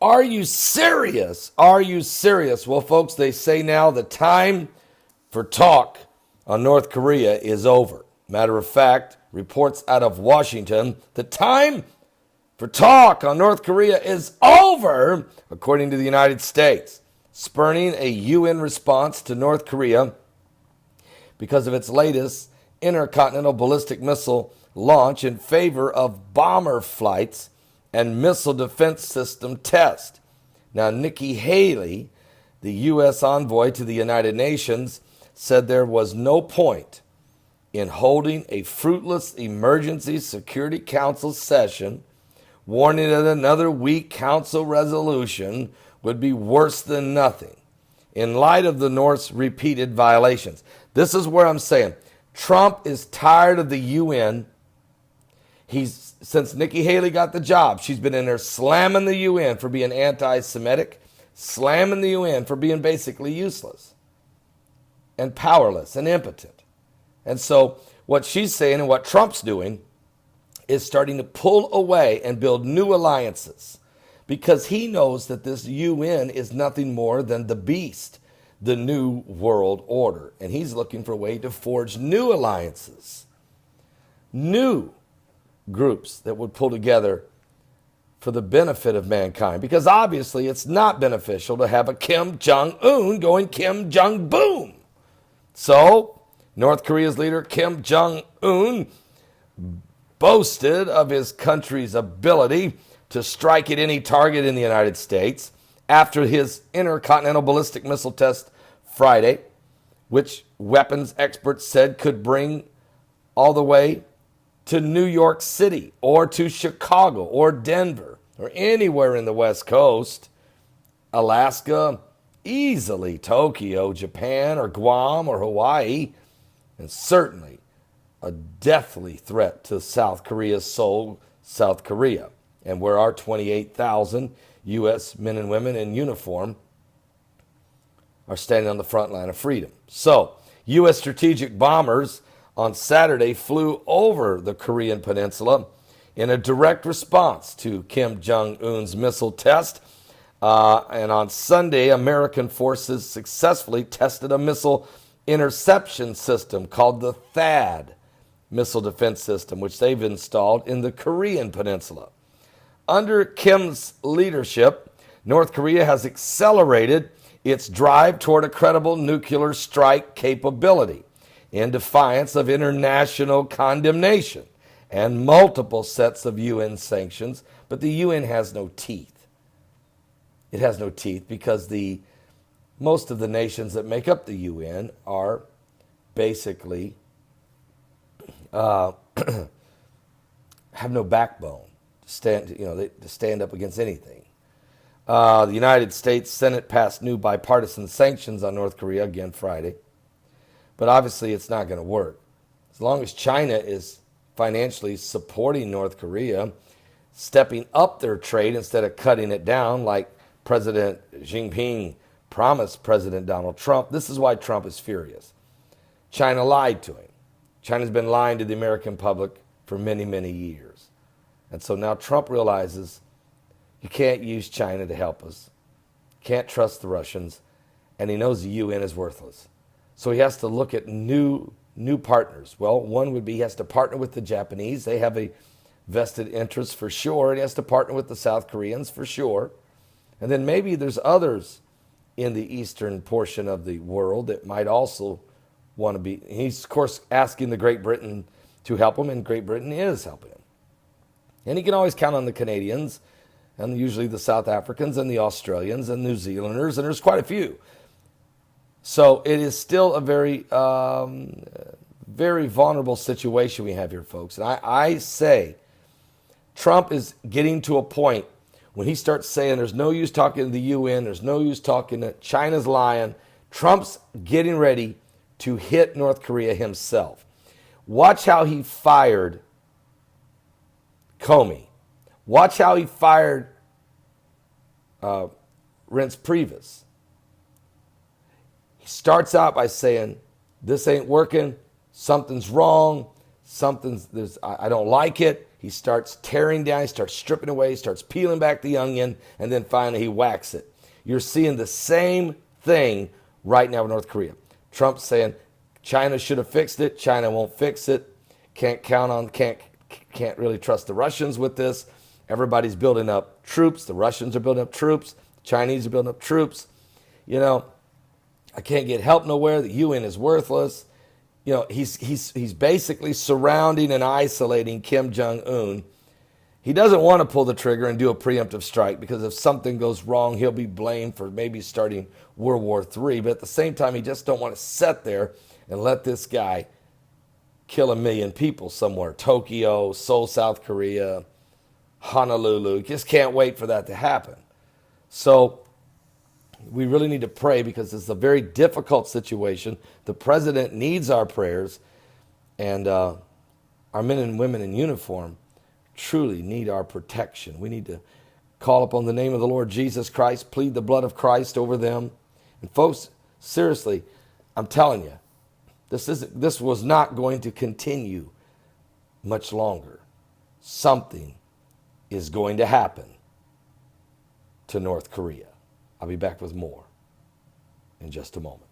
Are you serious? Are you serious? Well, folks, they say now the time for talk on North Korea is over. Matter of fact, reports out of Washington, the time for talk on North Korea is over, according to the United States, spurning a UN response to North Korea because of its latest intercontinental ballistic missile launch in favor of bomber flights and missile defense system test. Now, Nikki Haley, the U.S. envoy to the United Nations, said there was no point in holding a fruitless Emergency Security Council session, warning that another weak council resolution would be worse than nothing in light of the North's repeated violations. This is where I'm saying Trump is tired of the UN. Since Nikki Haley got the job, she's been in there slamming the UN for being anti-Semitic, slamming the UN for being basically useless and powerless and impotent. And so what she's saying and what Trump's doing is starting to pull away and build new alliances because he knows that this UN is nothing more than the beast, the new world order. And he's looking for a way to forge new alliances, new groups that would pull together for the benefit of mankind. Because obviously it's not beneficial to have a Kim Jong-un going Kim Jong-boom. So North Korea's leader Kim Jong-un boasted of his country's ability to strike at any target in the United States after his intercontinental ballistic missile test Friday, which weapons experts said could bring all the way to New York City or to Chicago or Denver or anywhere in the West Coast, Alaska, easily Tokyo, Japan, or Guam or Hawaii, and certainly a deathly threat to South Korea's Seoul, South Korea, and where our 28,000 U.S. men and women in uniform are standing on the front line of freedom. So, U.S. strategic bombers on Saturday flew over the Korean peninsula in a direct response to Kim Jong-un's missile test. And on Sunday, American forces successfully tested a missile interception system called the THAAD missile defense system, which they've installed in the Korean peninsula. Under Kim's leadership, North Korea has accelerated its drive toward a credible nuclear strike capability in defiance of international condemnation and multiple sets of UN sanctions. But the UN has no teeth. It has no teeth because most of the nations that make up the UN are basically have no backbone to stand up against anything. The United States Senate passed new bipartisan sanctions on North Korea again Friday. But obviously it's not going to work. As long as China is financially supporting North Korea, stepping up their trade instead of cutting it down like President Xi Jinping promised President Donald Trump. This is why Trump is furious. China lied to him. China's been lying to the American public for many, many years. And so now Trump realizes you can't use China to help us. Can't trust the Russians. And he knows the UN is worthless. So he has to look at new partners. Well, one would be he has to partner with the Japanese. They have a vested interest for sure. And he has to partner with the South Koreans for sure. And then maybe there's others in the eastern portion of the world that might also want to be. He's, of course, asking the Great Britain to help him, and Great Britain is helping him. And he can always count on the Canadians, and usually the South Africans, and the Australians, and New Zealanders, and there's quite a few. So it is still a very, very vulnerable situation we have here, folks. And I say Trump is getting to a point when he starts saying there's no use talking to the UN, there's no use talking to China's lying. Trump's getting ready to hit North Korea himself. Watch how he fired Comey. Watch how he fired Reince Priebus. He starts out by saying, this ain't working, something's wrong, I don't like it. He starts tearing down, he starts stripping away, he starts peeling back the onion, and then finally he whacks it. You're seeing the same thing right now in North Korea. Trump's saying China should have fixed it. China won't fix it. Can't really trust the Russians with this. Everybody's building up troops. The Russians are building up troops. The Chinese are building up troops. You know, I can't get help nowhere. The UN is worthless. You know, he's basically surrounding and isolating Kim Jong-un. He doesn't want to pull the trigger and do a preemptive strike because if something goes wrong, he'll be blamed for maybe starting World War III. But at the same time, he just don't want to sit there and let this guy kill 1 million people somewhere. Tokyo, Seoul, South Korea, Honolulu. Just can't wait for that to happen. So we really need to pray because it's a very difficult situation. The president needs our prayers, and our men and women in uniform truly need our protection. We need to call upon the name of the Lord Jesus Christ, plead the blood of Christ over them. And folks, seriously, I'm telling you, this was not going to continue much longer. Something is going to happen to North Korea. I'll be back with more in just a moment.